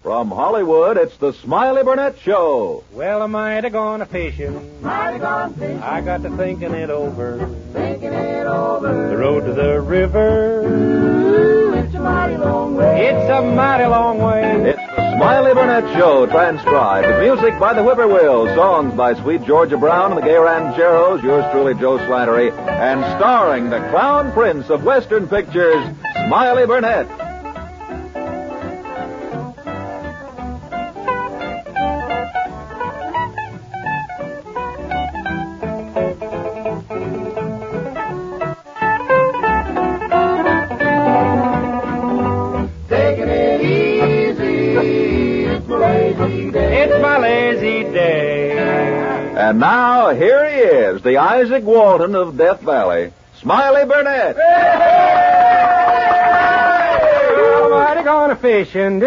From Hollywood, it's the Smiley Burnett Show. Well, am I gone a fishing? Mighty gone fishing. I got to thinking it over. Thinking it over. The road to the river. Ooh, it's a mighty long way. It's a mighty long way. It's the Smiley Burnett Show, transcribed. With music by the Whippoorwills, songs by Sweet Georgia Brown and the Gay Rancheros, yours truly, Joe Slattery, and starring the Crown Prince of Western Pictures, Smiley Burnett. It's my lazy day. And now, here he is, the Isaac Walton of Death Valley, Smiley Burnett. Well, am I gone a fishing?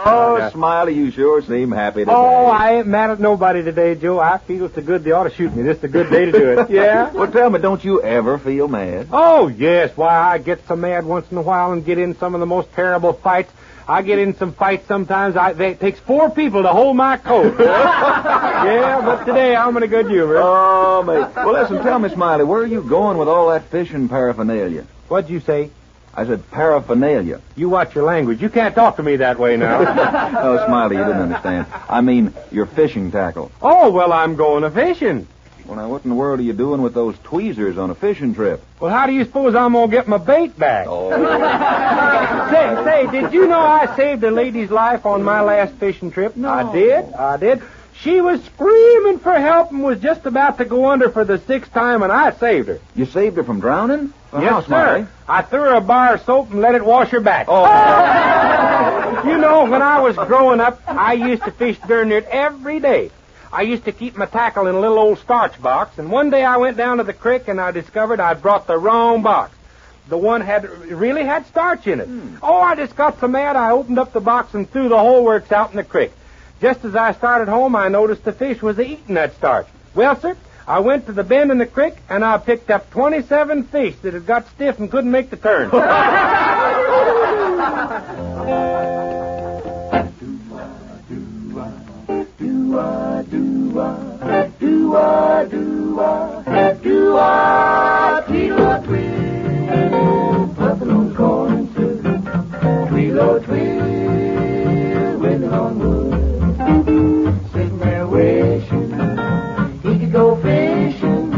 Oh, Smiley, you sure seem happy today. Oh, I ain't mad at nobody today, Joe. I feel so good they ought to shoot me. This is a good day to do it. Yeah? Well, tell me, don't you ever feel mad? Oh, yes. Why, I get so mad once in a while and get in some of the most terrible fights. I get in some fights sometimes. It takes 4 people to hold my coat. Yeah, but today I'm in a good humor. Oh, mate. Well, listen, tell me, Smiley, where are you going with all that fishing paraphernalia? What'd you say? I said paraphernalia. You watch your language. You can't talk to me that way now. Oh, Smiley, you didn't understand. I mean, your fishing tackle. Oh, well, I'm going a-fishing. Well, now, what in the world are you doing with those tweezers on a fishing trip? Well, how do you suppose I'm going to get my bait back? Oh. Say, did you know I saved a lady's life on my last fishing trip? No. I did. She was screaming for help and was just about to go under for the 6th time, and I saved her. You saved her from drowning? Well, Yes, how, Smiley? sir. I threw her a bar of soap and let it wash her back. Oh. You know, when I was growing up, I used to fish darn near every day. I used to keep my tackle in a little old starch box, and one day I went down to the creek and I discovered I'd brought the wrong box. The one really had starch in it. Oh, I just got so mad I opened up the box and threw the whole works out in the creek. Just as I started home, I noticed the fish was eating that starch. Well, sir, I went to the bend in the creek and I picked up 27 fish that had got stiff and couldn't make the turn. Puffin' on corn and sugar. Tweedle, twirl, waiting on wood. Sitting there wishing he could go fishing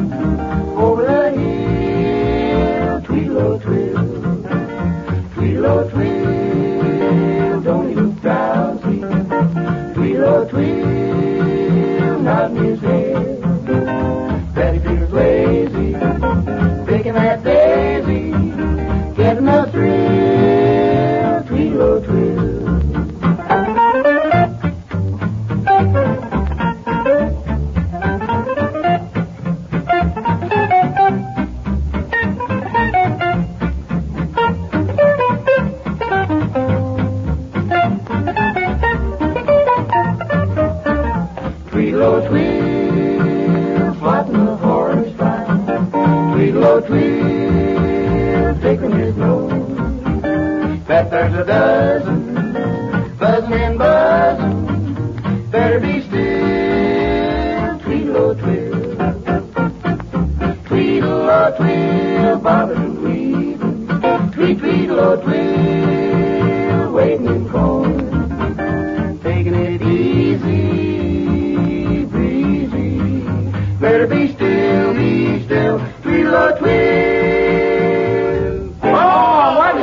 over the hill. Tweedle, twirl, tweedle, twirl, don't he look drowsy? Tweedle, twirl, nodding his head. Daddy feels lazy, picking that daisy, getting a thrill, tweedle, twill. Tweedle, twill, flapping the horse fine. Tweedle, twill, tickling his nose. Bet there's a dozen, buzzing and buzzing. Better be still, tweedle, twill. Tweedle, twill, bobbing and weaving. Tweedle, twill, waiting in corn. Taking it easy, breezy. Better be still, tweedle, twill. Oh, what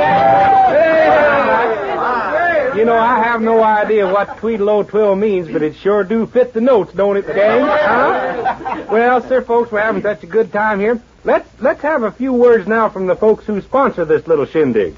You know, I have no idea what Tweedle-O-Twill means, but it sure do fit the notes, don't it, gang? Huh? Well, sir, folks, we're having such a good time here. Let's have a few words now from the folks who sponsor this little shindig.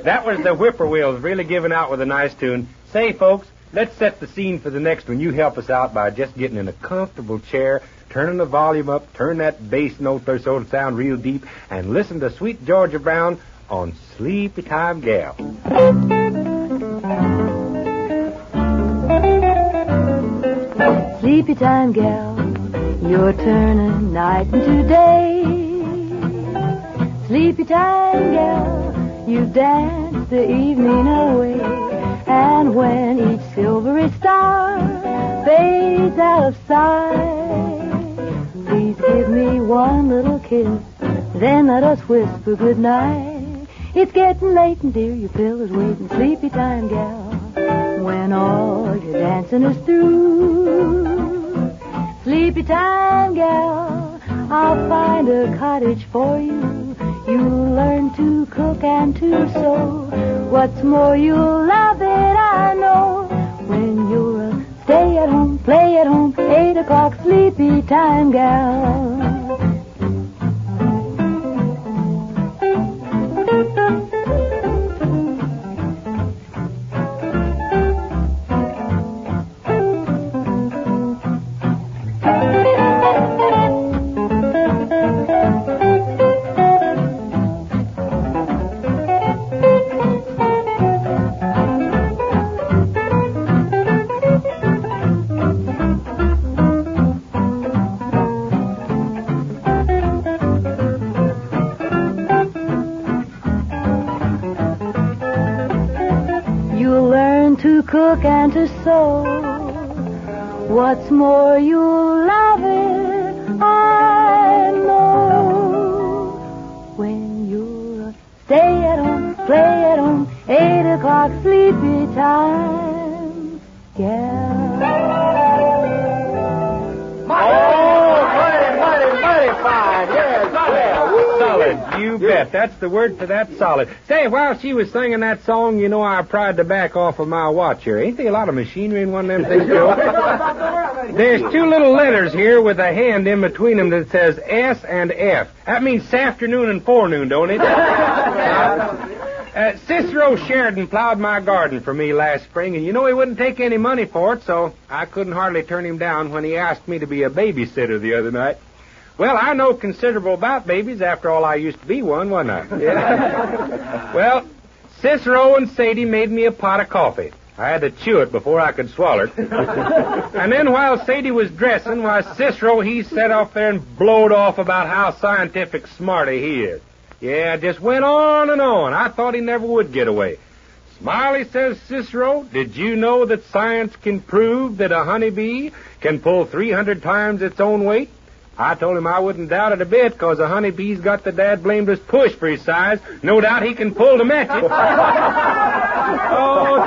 That was the Whippoorwills really giving out with a nice tune. Say, folks, let's set the scene for the next one. You help us out by just getting in a comfortable chair, turning the volume up, turn that bass note there so it'll sound real deep, and listen to Sweet Georgia Brown on Sleepy Time Gal. Sleepy time gal, you're turning night into day. Sleepy time gal, you dance the evening away. And when each silvery star fades out of sight, please give me one little kiss, then let us whisper goodnight. It's getting late and dear, your pillow's waiting. Sleepy time gal, when all your dancing is through. Sleepy time gal, I'll find a cottage for you. You'll learn to cook and to sew. What's more, you'll love it, I know. When you're a stay at home, play at home, 8 o'clock sleepy time gal. Cook and to sew. What's more, you'll love it, I know. When you're stay at home, play at home, 8 o'clock sleepy time, Mighty fine, yes, Solid, you bet. That's the word for that, solid. Say, while she was singing that song, you know I pried the back off of my watch here. Ain't there a lot of machinery in one of them things, Joe? There's 2 little letters here with a hand in between them that says S and F. That means afternoon and forenoon, don't it? Cicero Sheridan plowed my garden for me last spring, and you know he wouldn't take any money for it, so I couldn't hardly turn him down when he asked me to be a babysitter the other night. Well, I know considerable about babies. After all, I used to be one, wasn't I? Yeah. Well, Cicero and Sadie made me a pot of coffee. I had to chew it before I could swallow it. And then while Sadie was dressing, Cicero, he sat off there and blowed off about how scientific smarty he is. Yeah, just went on and on. I thought he never would get away. Smiley, says Cicero, did you know that science can prove that a honeybee can pull 300 times its own weight? I told him I wouldn't doubt it a bit, because a honeybee's got the dad-blamedest push for his size. No doubt he can pull to match it. Oh,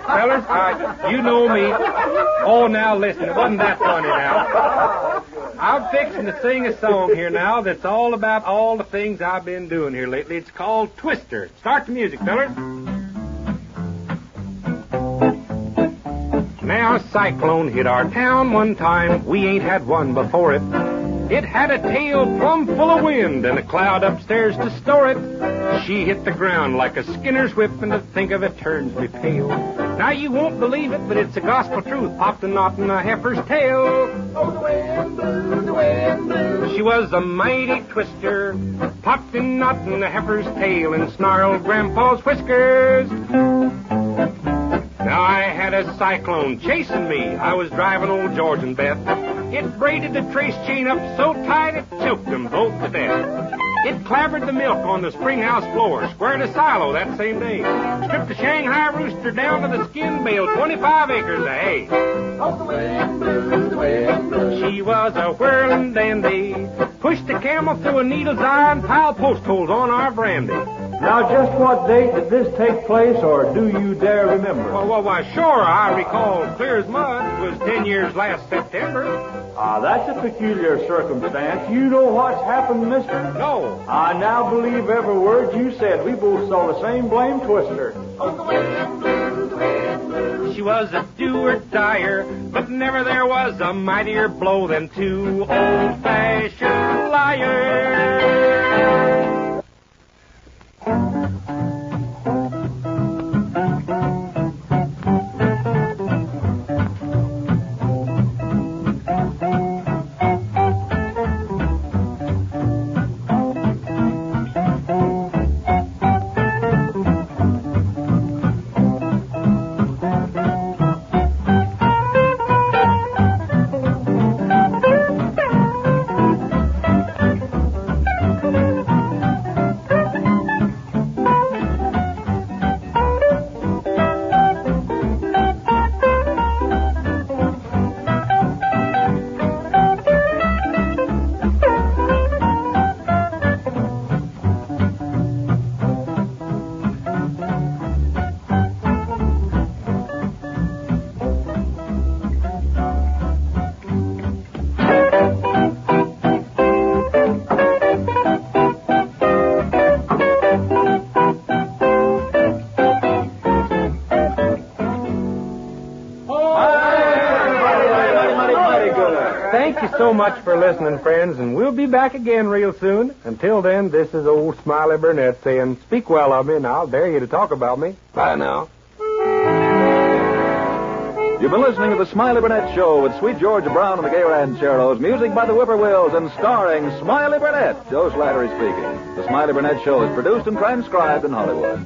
Fellers, you know me. Oh, now listen, it wasn't that funny now. I'm fixing to sing a song here now that's all about all the things I've been doing here lately. It's called Twister. Start the music, fellers. Now a cyclone hit our town one time. We ain't had one before it. It had a tail plumb full of wind and a cloud upstairs to store it. She hit the ground like a Skinner's whip, and to think of it turns me pale. Now you won't believe it, but it's a gospel truth. Popped a knot in a heifer's tail. Oh, the wind blew, the wind blew. She was a mighty twister. Popped a knot in a heifer's tail and snarled Grandpa's whiskers. Now I had a cyclone chasing me. I was driving old George and Beth. It braided the trace chain up so tight it choked them both to death. It clabbered the milk on the spring house floor, squared a silo that same day, stripped the Shanghai rooster down to the skin, baled 25 acres of hay. Oh, the wind blew, the wind blew. She was a whirling dandy, pushed a camel through a needle's eye and piled post holes on our brandy. Now, just what date did this take place, or do you dare remember? Why, sure, I recall clear as mud. It was 10 years last September. That's a peculiar circumstance. You know what's happened, mister? No. I now believe every word you said. We both saw the same blame twister. Oh, the wind blew, the wind blew. She was a do-or-dyer, but never there was a mightier blow than 2 old-fashioned liars. much for listening, friends, and we'll be back again real soon. Until then, this is old Smiley Burnett saying, speak well of me, and I'll dare you to talk about me. Bye now. You've been listening to the Smiley Burnett Show with Sweet Georgia Brown and the Gay Rancheros, music by the Whippoorwills, and starring Smiley Burnett. Joe Slattery speaking. The Smiley Burnett Show is produced and transcribed in Hollywood.